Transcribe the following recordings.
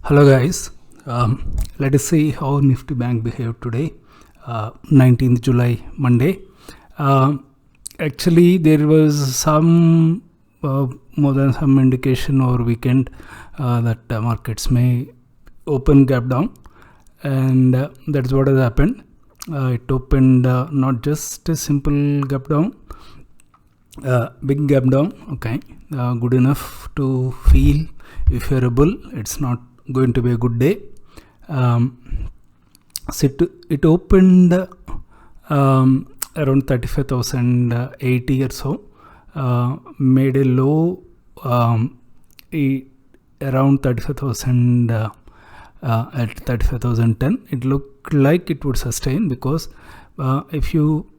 Hello guys, let us see how Nifty Bank behaved today, 19th July, Monday. Actually, there was some more than some indication over weekend that markets may open gap down, and that's what has happened. It opened not just a simple gap down, big gap down. Okay, good enough to feel if you're a bull. It's not going to be a good day. So it opened around 35,080 or so, made a low around 35,000 at 35,010. It looked like it would sustain because if you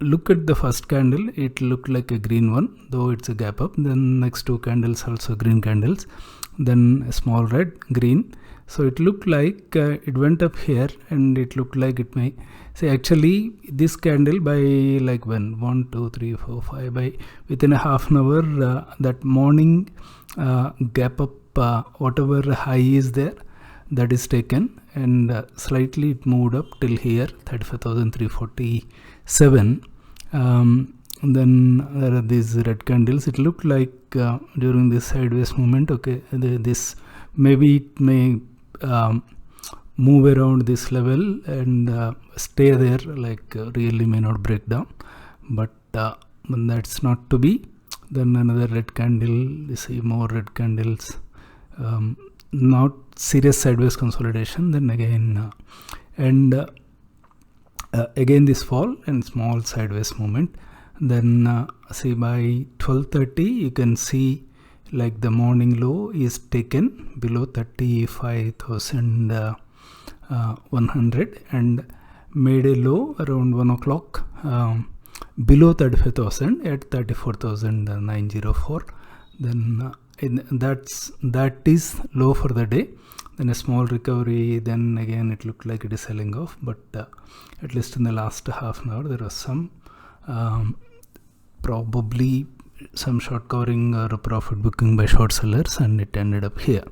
look at the first candle, it looked like a green one, though it's a gap up. Then next two candles also green candles, then a small red, green. So it looked like it went up here, and it looked like it may say actually this candle by like when 1 2 3 4 5 by within a half an hour, that morning gap up, whatever high is there, that is taken, and slightly it moved up till here 35,347. Then there are these red candles. It looked like during this sideways movement, okay, this maybe it may move around this level and stay there, like really may not break down, but that's not to be. Then another red candle, you see more red candles, not serious sideways consolidation. Then again again this fall and small sideways movement. Then see by 12:30 you can see like the morning low is taken below 35,100 and made a low around 1 o'clock below 35,000 at 34,904. Then that is low for the day. Then a small recovery. Then again it looked like it is selling off, but at least in the last half an hour there was some probably some short covering or a profit booking by short sellers, and it ended up here.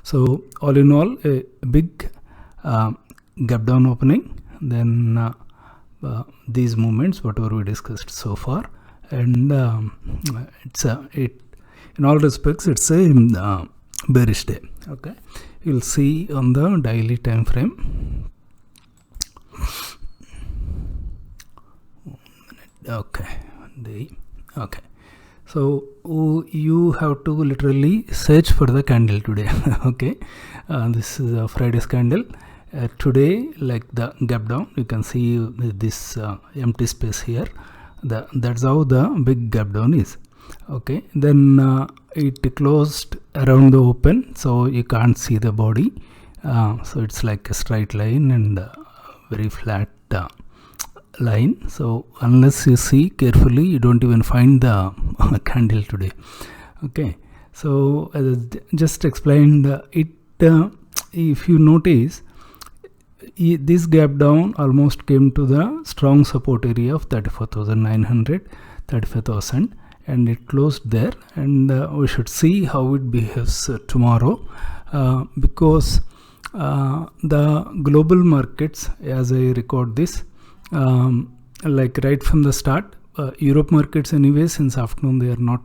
So all in all, a big gap down opening. Then these movements, whatever we discussed so far, and it's in all respects it's a bearish day. Okay, you'll see on the daily time frame. Okay, so you have to literally search for the candle today. Okay, this is a Friday's candle. Today, like the gap down, you can see this empty space here. That's how the big gap down is. Okay, then it closed around the open, so you can't see the body. So it's like a straight line and very flat line. So unless you see carefully, you don't even find the candle today. Okay, so as I just explained it, if you notice, this gap down almost came to the strong support area of 34,900, 35,000, and it closed there. And we should see how it behaves tomorrow, because the global markets, as I record this, like right from the start, Europe markets anyway, since afternoon they are not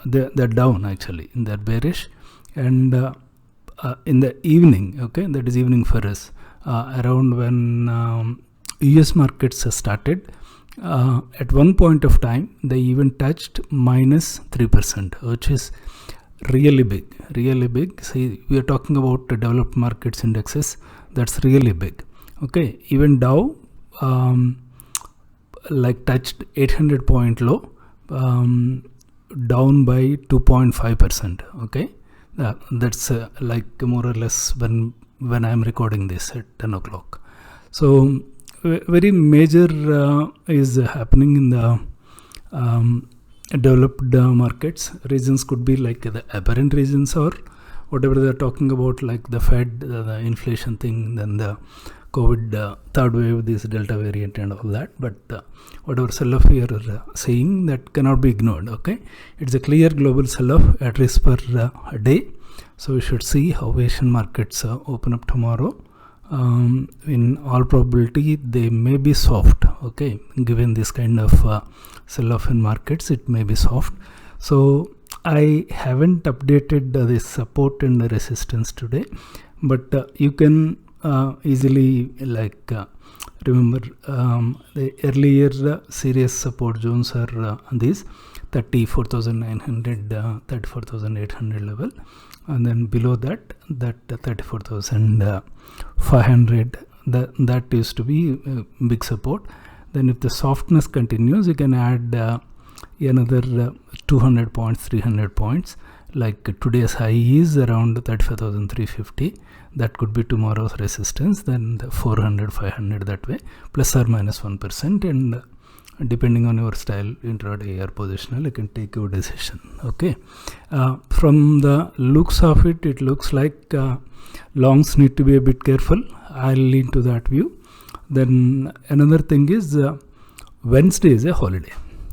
they're down, actually they're bearish. And in the evening, okay, that is evening for us, around when US markets started, at one point of time they even touched -3%, which is really big. See, we are talking about the developed markets indexes. That's really big. Okay, even Dow like touched 800 point low, down by 2.5%. Okay, that's like more or less when I'm recording this at 10 o'clock. So very major is happening in the developed markets. Reasons could be like the apparent reasons, or whatever they're talking about, like the Fed, the inflation thing, then the COVID third wave, this Delta variant and all that. But whatever sell-off we are seeing, that cannot be ignored. Okay, it's a clear global sell-off, at least per day. So we should see how Asian markets open up tomorrow. In all probability they may be soft, okay, given this kind of sell-off in markets, it may be soft. So I haven't updated this support and the resistance today, but you can easily remember the earlier serious support zones are these 34,900 34,800 level, and then below that 34,500, that used to be big support. Then if the softness continues, you can add another 200 points, 300 points. Like today's high is around 35,350. That could be tomorrow's resistance. Then the 400, 500 that way, plus or minus 1%. And depending on your style intraday or positional, you can take your decision. Okay. From the looks of it, it looks like longs need to be a bit careful. I'll lean to that view. Then another thing is Wednesday is a holiday.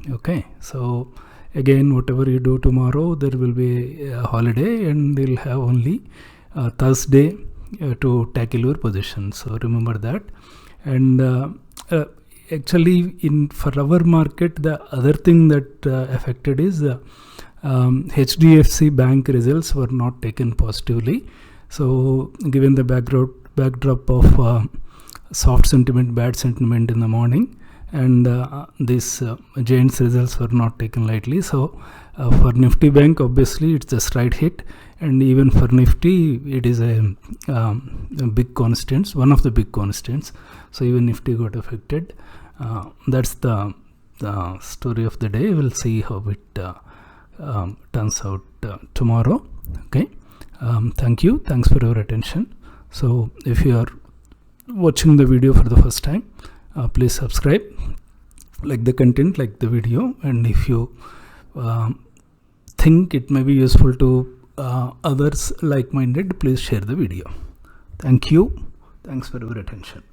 Okay, so again, whatever you do tomorrow, there will be a holiday, and you'll have only Thursday to tackle your position. So remember that. And actually, for our market, the other thing that affected is HDFC Bank results were not taken positively. So given the backdrop of soft sentiment, bad sentiment in the morning, and these Giants results were not taken lightly. So for Nifty Bank, obviously it's a straight hit, and even for Nifty it is a big constant, one of the big constants. So even Nifty got affected. That's the story of the day. We'll see how it turns out tomorrow. Okay. Thank you. Thanks for your attention. So if you are watching the video for the first time, please subscribe, like the content, like the video, and if you think it may be useful to others like-minded, please share the video. Thank you. Thanks for your attention.